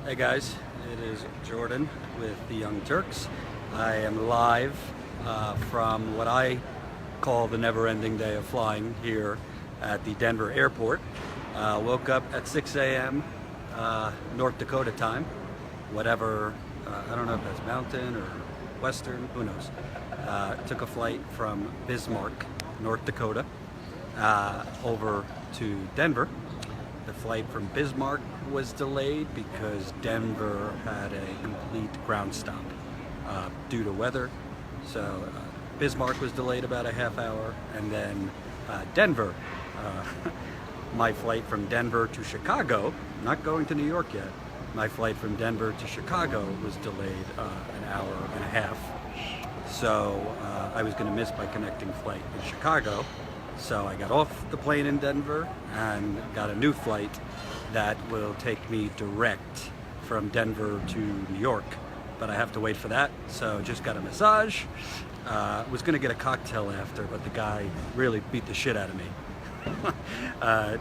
Hey guys, it is Jordan with the Young Turks. I am live from what I call the never-ending day of flying here at the Denver airport. Woke up at 6 a.m. North Dakota time, whatever, I don't know if that's mountain or western, who knows. Took a flight from Bismarck, North Dakota, over to Denver. The flight from Bismarck was delayed because Denver had a complete ground stop due to weather. So Bismarck was delayed about a half hour, and then Denver, my flight from Denver to Chicago, not going to New York yet, my flight from Denver to Chicago was delayed an hour and a half. So I was going to miss my connecting flight in Chicago. So I got off the plane in Denver and got a new flight that will take me direct from Denver to New York. But I have to wait for that, so just got a massage. Was going to get a cocktail after, but the guy really beat the shit out of me.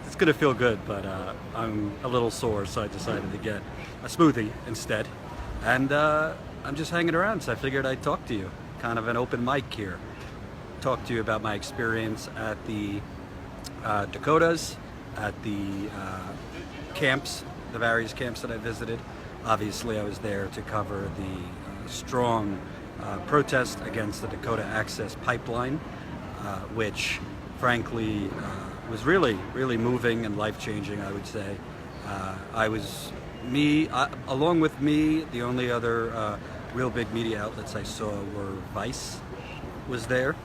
It's going to feel good, but I'm a little sore, so I decided to get a smoothie instead. And I'm just hanging around, so I figured I'd talk to you. Kind of an open mic here. Talk to you about my experience at the Dakotas, at the camps, the various camps that I visited. Obviously, I was there to cover the strong protest against the Dakota Access Pipeline, which frankly was really, really moving and life-changing, I would say. Along with me, the only other real big media outlets I saw were Vice was there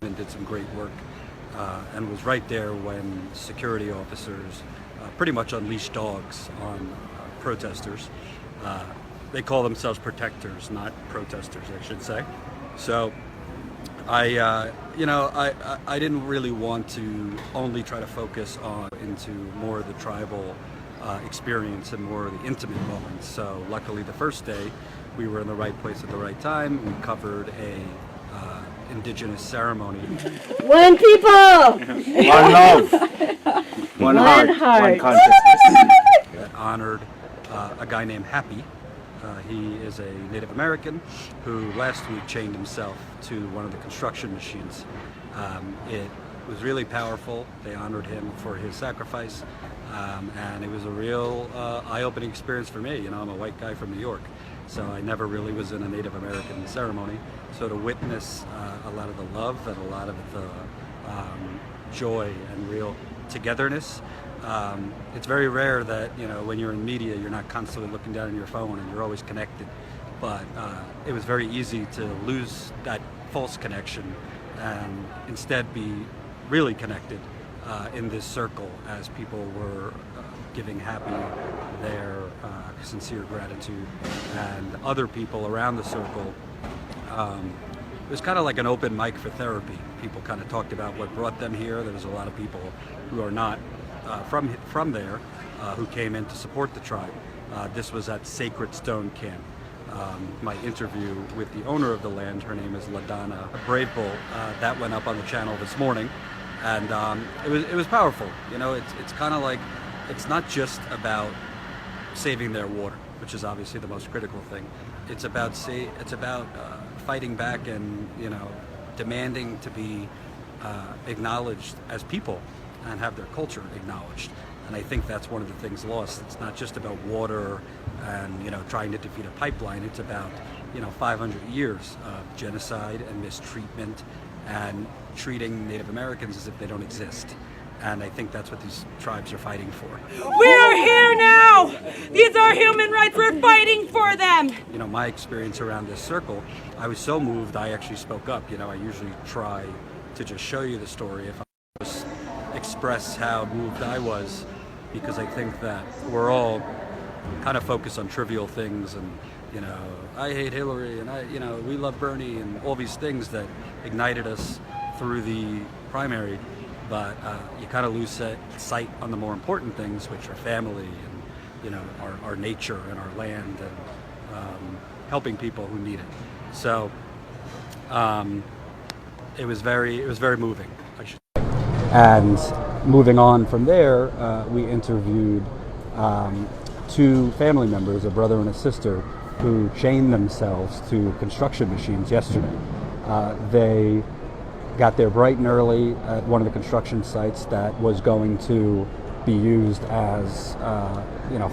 and did some great work, and was right there when security officers pretty much unleashed dogs on protesters. They call themselves protectors, not protesters, I should say. So I didn't really want to only try to focus into more of the tribal experience and more of the intimate moments. So luckily the first day we were in the right place at the right time. We covered a indigenous ceremony. One people! One love! One heart! One consciousness! That honored a guy named Happy. He is a Native American who last week chained himself to one of the construction machines. It was really powerful. They honored him for his sacrifice, and it was a real eye-opening experience for me. You know, I'm a white guy from New York, so I never really was in a Native American ceremony. So to witness a lot of the love and a lot of the joy and real togetherness, it's very rare that, you know, when you're in media, you're not constantly looking down at your phone and you're always connected. But it was very easy to lose that false connection and instead be really connected in this circle as people were giving Happy their sincere gratitude, and other people around the circle. It was kind of like an open mic for therapy. People kind of talked about what brought them here. There was a lot of people who are not from there who came in to support the tribe. This was at Sacred Stone Camp. My interview with the owner of the land, her name is LaDonna Brave Bull, that went up on the channel this morning, and it was powerful. You know, it's kind of like, it's not just about saving their water, which is obviously the most critical thing. It's about fighting back and, you know, demanding to be acknowledged as people and have their culture acknowledged. And I think that's one of the things lost. It's not just about water and, you know, trying to defeat a pipeline. It's about, you know, 500 years of genocide and mistreatment and treating Native Americans as if they don't exist. And I think that's what these tribes are fighting for. We're here now! These are human rights, we're fighting for them! You know, my experience around this circle, I was so moved I actually spoke up. You know, I usually try to just show you the story if I just express how moved I was, because I think that we're all kind of focused on trivial things and, you know, I hate Hillary and you know, we love Bernie and all these things that ignited us through the primary. But you kind of lose sight on the more important things, which are family and, you know, our nature and our land and helping people who need it. So it was very moving, I should say. And moving on from there, we interviewed two family members, a brother and a sister, who chained themselves to construction machines yesterday. They got there bright and early at one of the construction sites that was going to be used as,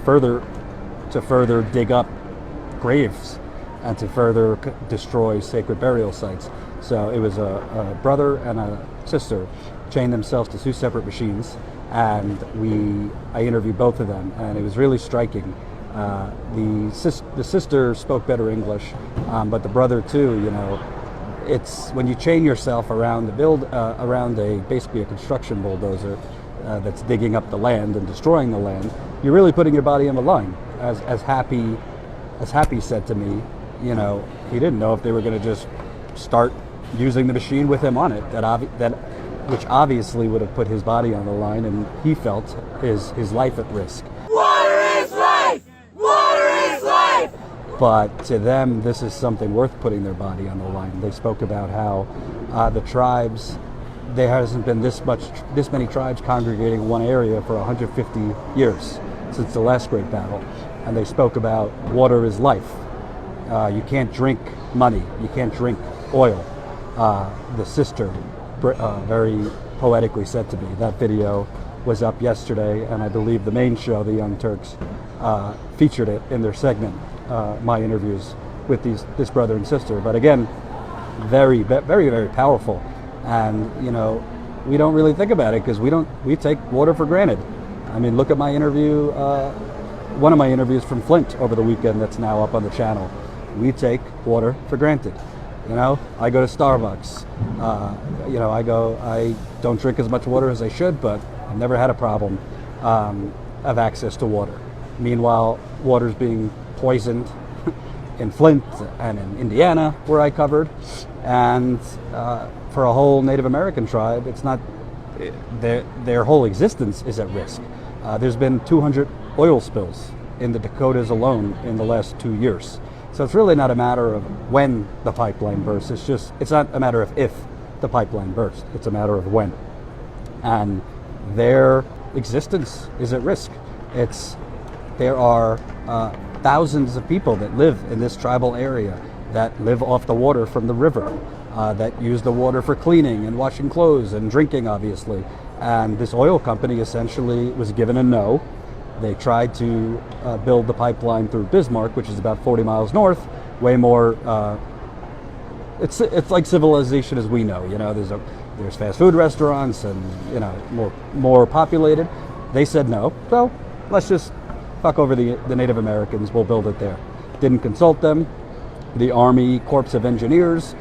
further dig up graves and to further destroy sacred burial sites. So it was a brother and a sister chained themselves to two separate machines, and I interviewed both of them, and it was really striking. The sister spoke better English, but the brother too. It's when you chain yourself around basically a construction bulldozer that's digging up the land and destroying the land. You're really putting your body on the line. As Happy said to me, he didn't know if they were going to just start using the machine with him on it. Which obviously would have put his body on the line, and he felt his life at risk. Water is life! Water is life! But to them, this is something worth putting their body on the line. They spoke about how the tribes, there hasn't been this many tribes congregating in one area for 150 years since the last great battle. And they spoke about water is life. You can't drink money. You can't drink oil. The sister very poetically said to me. That video was up yesterday, and I believe the main show, The Young Turks, featured it in their segment, my interviews with this brother and sister. But again, very, very, very powerful. And we don't really think about it because we take water for granted. I mean, look at my interview, one of my interviews from Flint over the weekend that's now up on the channel. We take water for granted. I go to Starbucks. I don't drink as much water as I should, but I've never had a problem of access to water. Meanwhile, water's being poisoned in Flint and in Indiana, where I covered, and for a whole Native American tribe, it's not their whole existence is at risk. There's been 200 oil spills in the Dakotas alone in the last 2 years. So it's really not a matter of when the pipeline bursts. It's not a matter of if the pipeline bursts. It's a matter of when. And their existence is at risk. There are thousands of people that live in this tribal area that live off the water from the river, that use the water for cleaning and washing clothes and drinking, obviously. And this oil company essentially was given a no. They tried to build the pipeline through Bismarck, which is about 40 miles north, way more. It's like civilization as we know. There's fast food restaurants and more populated. They said no, so let's just fuck over the Native Americans. We'll build it there. Didn't consult them. The Army Corps of Engineers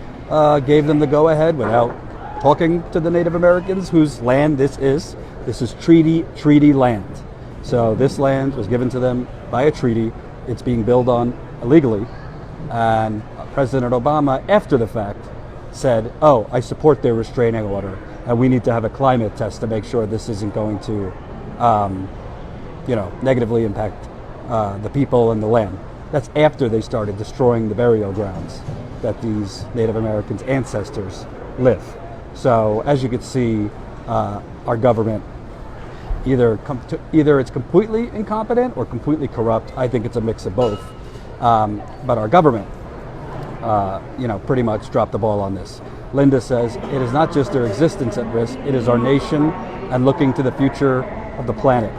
gave them the go-ahead without talking to the Native Americans whose land this is. This is treaty land. So this land was given to them by a treaty. It's being built on illegally. And President Obama, after the fact, said, I support their restraining order, and we need to have a climate test to make sure this isn't going to, negatively impact the people and the land. That's after they started destroying the burial grounds that these Native Americans' ancestors live. So as you can see, our government, either it's completely incompetent or completely corrupt. I think it's a mix of both. But our government, pretty much dropped the ball on this. Linda says it is not just their existence at risk, it is our nation and looking to the future of the planet.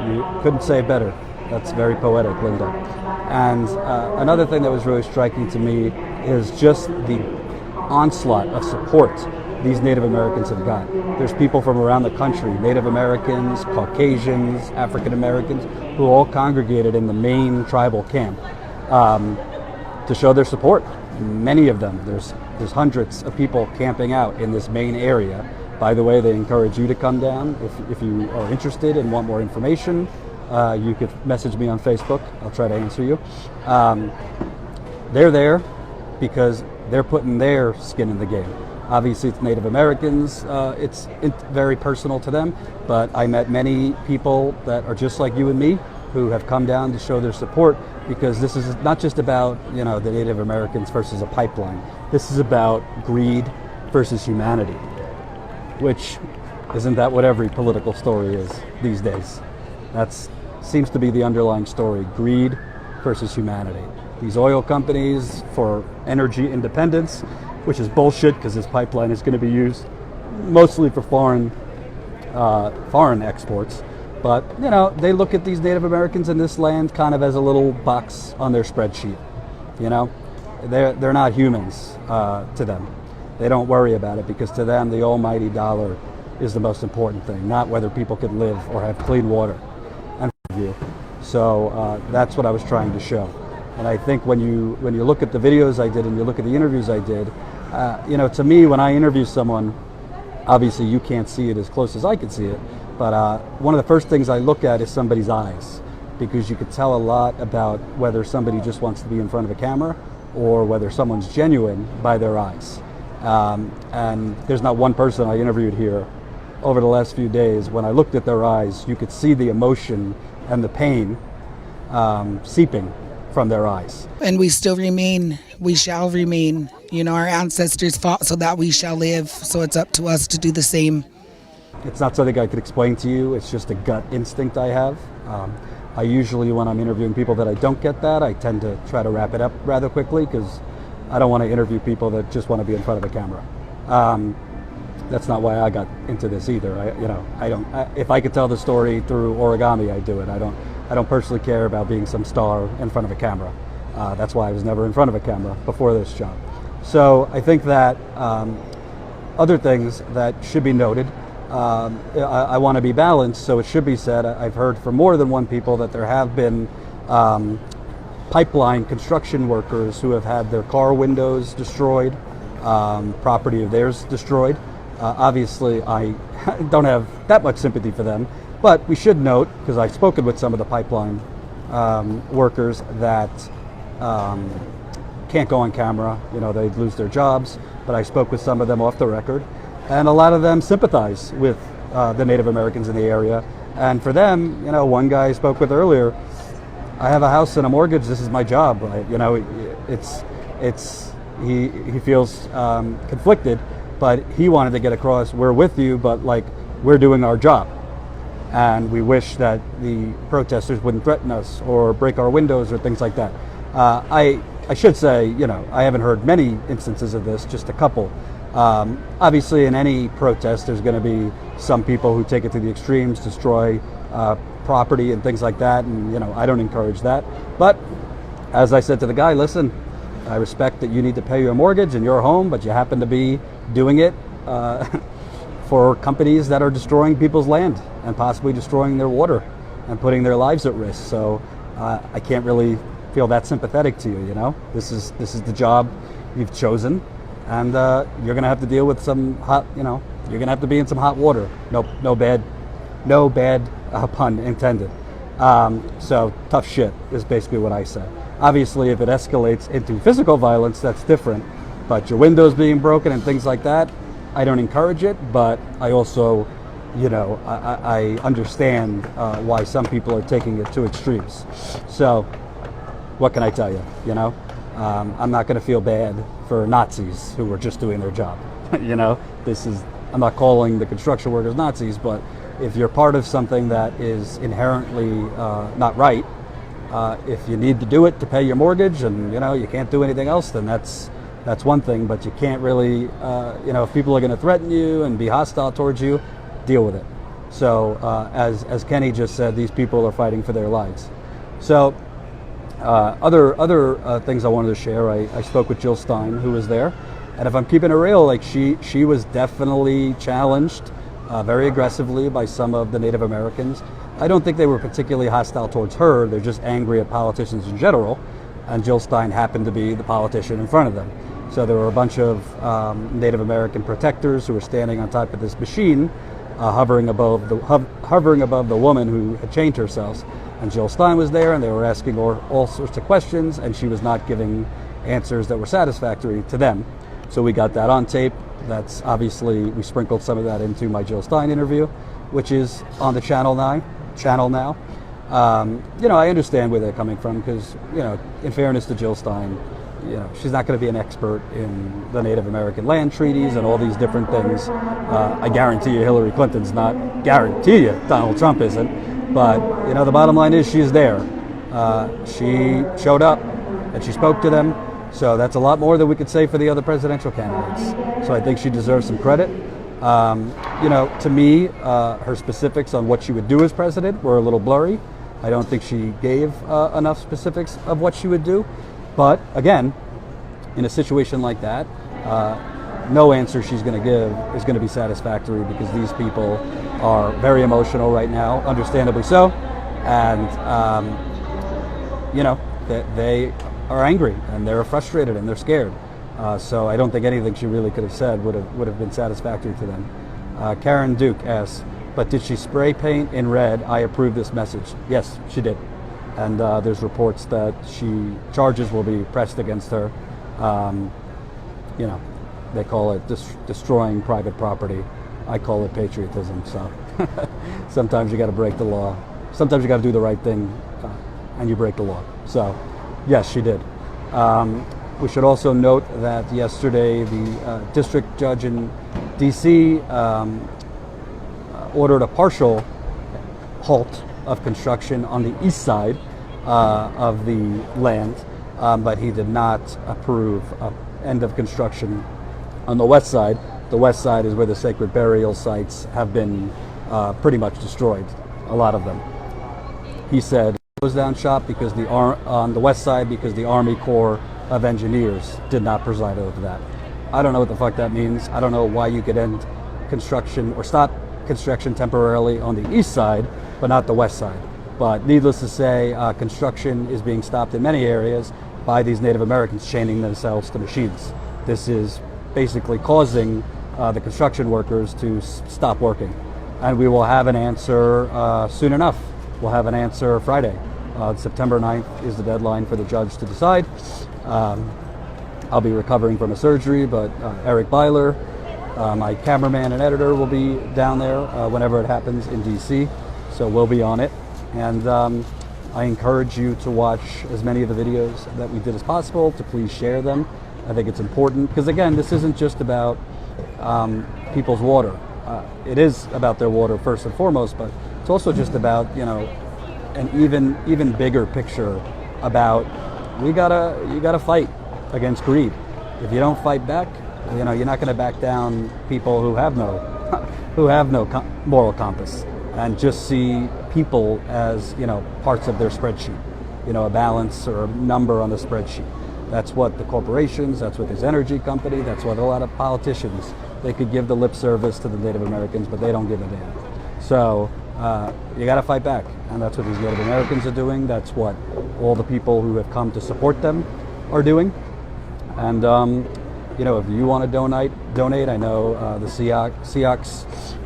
You couldn't say it better. That's very poetic, Linda. And another thing that was really striking to me is just the onslaught of support these Native Americans have got. There's people from around the country, Native Americans, Caucasians, African Americans, who all congregated in the main tribal camp to show their support. Many of them, there's hundreds of people camping out in this main area. By the way, they encourage you to come down. If you are interested and want more information, you could message me on Facebook. I'll try to answer you. They're there because they're putting their skin in the game. Obviously, it's Native Americans. It's very personal to them, but I met many people that are just like you and me who have come down to show their support, because this is not just about the Native Americans versus a pipeline. This is about greed versus humanity, which isn't that what every political story is these days? That's seems to be the underlying story: greed versus humanity. These oil companies for energy independence, which is bullshit because this pipeline is going to be used mostly for foreign exports. But, they look at these Native Americans in this land kind of as a little box on their spreadsheet. They're not humans to them. They don't worry about it because to them the almighty dollar is the most important thing, not whether people can live or have clean water. And so that's what I was trying to show. And I think when you look at the videos I did and you look at the interviews I did, to me, when I interview someone, obviously you can't see it as close as I can see it, but one of the first things I look at is somebody's eyes, because you could tell a lot about whether somebody just wants to be in front of a camera or whether someone's genuine by their eyes. And there's not one person I interviewed here over the last few days. When I looked at their eyes, you could see the emotion and the pain seeping from their eyes. And we shall remain. Our ancestors fought so that we shall live, so it's up to us to do the same. It's not something I could explain to you, it's just a gut instinct I have. I usually, when I'm interviewing people that I don't get that, I tend to try to wrap it up rather quickly because I don't want to interview people that just want to be in front of a camera. That's not why I got into this either. If I could tell the story through origami, I'd do it. I don't personally care about being some star in front of a camera. That's why I was never in front of a camera before this job. So I think that other things that should be noted, I want to be balanced, so it should be said, I've heard from more than one people that there have been pipeline construction workers who have had their car windows destroyed, property of theirs destroyed. Obviously, I don't have that much sympathy for them, but we should note, because I've spoken with some of the pipeline workers that can't go on camera, they'd lose their jobs, but I spoke with some of them off the record, and a lot of them sympathize with the Native Americans in the area. And for them, one guy I spoke with earlier, I have a house and a mortgage, this is my job. He feels conflicted, but he wanted to get across, we're with you, but we're doing our job. And we wish that the protesters wouldn't threaten us or break our windows or things like that. I should say, I haven't heard many instances of this, just a couple. Obviously, in any protest, there's going to be some people who take it to the extremes, destroy property and things like that, and I don't encourage that. But as I said to the guy, listen, I respect that you need to pay your mortgage and your home, but you happen to be doing it for companies that are destroying people's land and possibly destroying their water and putting their lives at risk. So I can't really feel that sympathetic to you. This is the job you've chosen, and you're going to have to deal with some hot. You're going to have to be in some hot water. No bad pun intended. So tough shit is basically what I say. Obviously, if it escalates into physical violence, that's different. But your windows being broken and things like that, I don't encourage it. But I also, I understand why some people are taking it to extremes. So what can I tell you? I'm not going to feel bad for Nazis who were just doing their job. I'm not calling the construction workers Nazis, but if you're part of something that is inherently not right, if you need to do it to pay your mortgage and you can't do anything else, then that's one thing. But you can't really, if people are going to threaten you and be hostile towards you, deal with it. So as Kenny just said, these people are fighting for their lives. So other things I wanted to share. I spoke with Jill Stein, who was there, and if I'm keeping it real, she was definitely challenged very aggressively by some of the Native Americans. I don't think they were particularly hostile towards her. They're just angry at politicians in general, and Jill Stein happened to be the politician in front of them. So there were a bunch of Native American protectors who were standing on top of this machine, hovering above the woman who had chained herself. And Jill Stein was there, and they were asking all sorts of questions, and she was not giving answers that were satisfactory to them. So we got that on tape. That's obviously, we sprinkled some of that into my Jill Stein interview, which is on the channel now. I understand where they're coming from because, in fairness to Jill Stein, she's not going to be an expert in the Native American land treaties and all these different things. I guarantee you Hillary Clinton's not. Guarantee you Donald Trump isn't. But, the bottom line is she's there. She showed up and she spoke to them. So that's a lot more than we could say for the other presidential candidates. So I think she deserves some credit. To me, her specifics on what she would do as president were a little blurry. I don't think she gave enough specifics of what she would do. But again, in a situation like that, no answer she's going to give is going to be satisfactory because these people are very emotional right now, understandably so. And, they are angry and they're frustrated and they're scared. So I don't think anything she really could have said would have been satisfactory to them. Karen Duke asks, but did she spray paint in red, "I approve this message"? Yes, she did. And there's reports that charges will be pressed against her. They call it destroying private property. I call it patriotism. So sometimes you got to break the law. Sometimes you got to do the right thing, and you break the law. So yes, she did. We should also note that yesterday the district judge in D.C. Ordered a partial halt of construction on the east side of the land, but he did not approve an end of construction on the west side. The west side is where the sacred burial sites have been pretty much destroyed, a lot of them. He said close down shop because on the west side because the Army Corps of Engineers did not preside over that. I don't know what the fuck that means. I don't know why you could end construction or stop construction temporarily on the east side, but not the west side. But needless to say, construction is being stopped in many areas by these Native Americans chaining themselves to machines. This is basically causing the construction workers to stop working. And we will have an answer soon enough. We'll have an answer Friday. September 9th is the deadline for the judge to decide. I'll be recovering from a surgery, but Eric Byler, my cameraman and editor, will be down there whenever it happens in DC, so we'll be on it. And I encourage you to watch as many of the videos that we did as possible, to please share them. I think it's important, because again, this isn't just about people's water. It is about their water first and foremost, but it's also just about, an even bigger picture about you gotta fight against greed. If you don't fight back, you're not going to back down people who have no moral compass and just see people as parts of their spreadsheet, a balance or a number on the spreadsheet. That's what the corporations, that's what this energy company, that's what a lot of politicians, they could give the lip service to the Native Americans, but they don't give a damn. So you got to fight back, and that's what these Native Americans are doing. That's what all the people who have come to support them are doing. And if you want to donate. I know the Sioux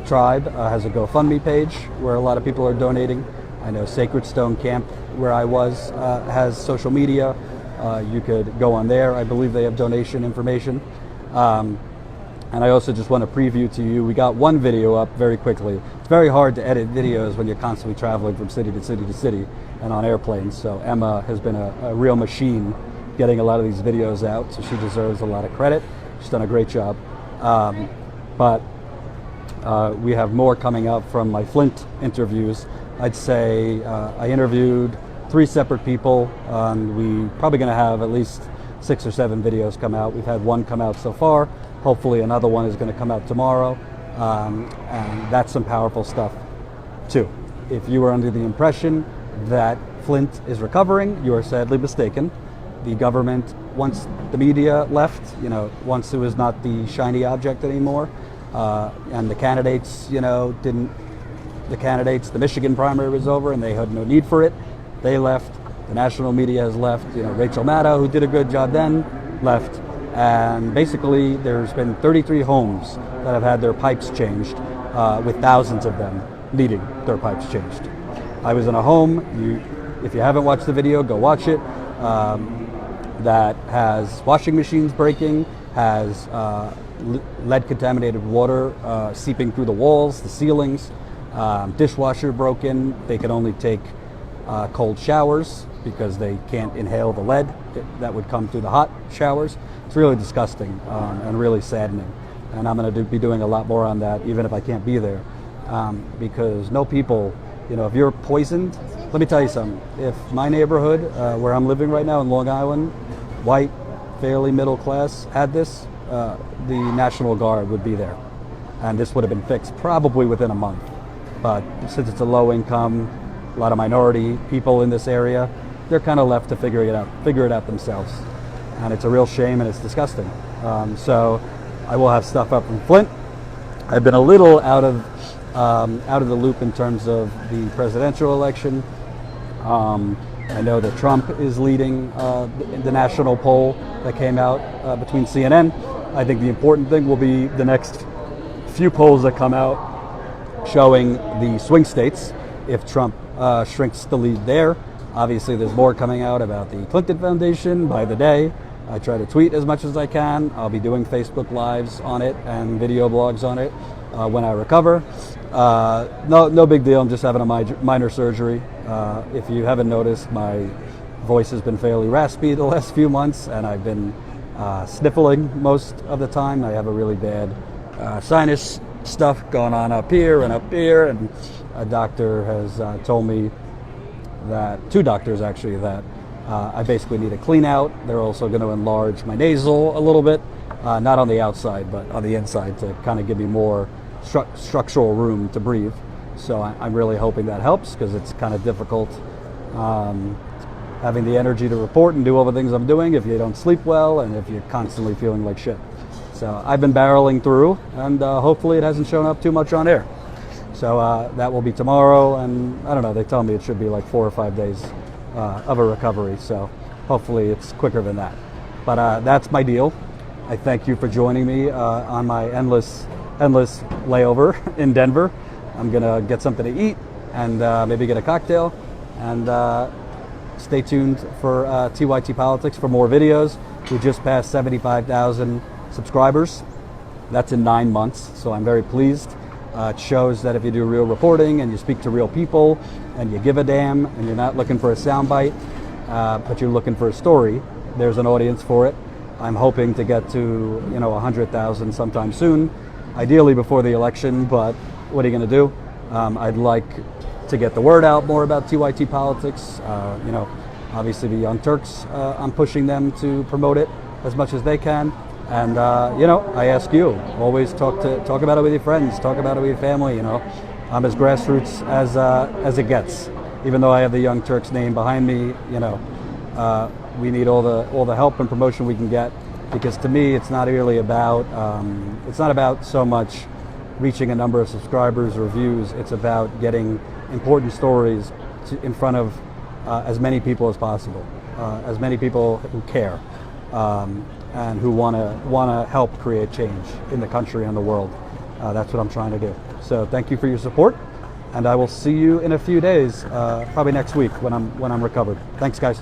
tribe has a GoFundMe page where a lot of people are donating. I know Sacred Stone Camp, where I was, has social media. You could go on there. I believe they have donation information. And I also just want to preview to you, we got one video up very quickly. It's very hard to edit videos when you're constantly traveling from city to city to city and on airplanes. So Emma has been a real machine getting a lot of these videos out, so she deserves a lot of credit. She's done a great job. But we have more coming out from my Flint interviews. I'd say I interviewed 3 separate people, and we probably going to have at least 6 or 7 videos come out. We've had one come out so far. Hopefully another one is going to come out tomorrow. And that's some powerful stuff too. If you were under the impression that Flint is recovering, you are sadly mistaken. The government, once the media left, once it was not the shiny object anymore, and the candidates, the Michigan primary was over and they had no need for it. They left. The national media has left. Rachel Maddow, who did a good job then, left. And basically, there's been 33 homes that have had their pipes changed, with thousands of them needing their pipes changed. I was in a home, if you haven't watched the video, go watch it, that has washing machines breaking, has lead-contaminated water seeping through the walls, the ceilings, dishwasher broken. They can only take cold showers because they can't inhale the lead that would come through the hot showers. It's really disgusting and really saddening. And I'm going to be doing a lot more on that, even if I can't be there, because no people You know, if you're poisoned, let me tell you something. If my neighborhood, where I'm living right now in Long Island, white, fairly middle class, had this, the National Guard would be there. And this would have been fixed probably within a month. But since it's a low income, a lot of minority people in this area, they're kind of left to figure it out themselves. And it's a real shame and it's disgusting. So I will have stuff up from Flint. I've been a little out of the loop in terms of the presidential election. I know that Trump is leading the national poll that came out between CNN. I think the important thing will be the next few polls that come out showing the swing states, if Trump shrinks the lead there. Obviously, there's more coming out about the Clinton Foundation by the day. I try to tweet as much as I can. I'll be doing Facebook Lives on it and video blogs on it when I recover. No big deal. I'm just having a minor surgery. If you haven't noticed, my voice has been fairly raspy the last few months, and I've been sniffling most of the time. I have a really bad sinus stuff going on up here, and a doctor has told me that, two doctors actually, that I basically need a clean out. They're also going to enlarge my nasal a little bit, not on the outside, but on the inside, to kind of give me more structural room to breathe. So I'm really hoping that helps, because it's kind of difficult having the energy to report and do all the things I'm doing if you don't sleep well and if you're constantly feeling like shit. So I've been barreling through, and hopefully it hasn't shown up too much on air. So that will be tomorrow, and I don't know, they tell me it should be like 4 or 5 days of a recovery, so hopefully it's quicker than that. But that's my deal. I thank you for joining me on my endless layover in Denver. I'm gonna get something to eat and maybe get a cocktail, and stay tuned for TYT Politics for more videos. We just passed 75,000 subscribers. That's in 9 months, so I'm very pleased. It shows that if you do real reporting and you speak to real people and you give a damn and you're not looking for a soundbite, but you're looking for a story, there's an audience for it. I'm hoping to get to 100,000 sometime soon, ideally before the election, but what are you going to do? I'd like to get the word out more about TYT Politics. Obviously the Young Turks, I'm pushing them to promote it as much as they can. And I ask you, always talk about it with your friends, talk about it with your family. I'm as grassroots as it gets. Even though I have the Young Turks name behind me, we need all the help and promotion we can get, because to me it's not really about it's not about so much reaching a number of subscribers or views. It's about getting important stories in front of as many people as possible, as many people who care. And who want to help create change in the country and the world. That's what I'm trying to do. So thank you for your support, and I will see you in a few days, probably next week when I'm recovered. Thanks, guys.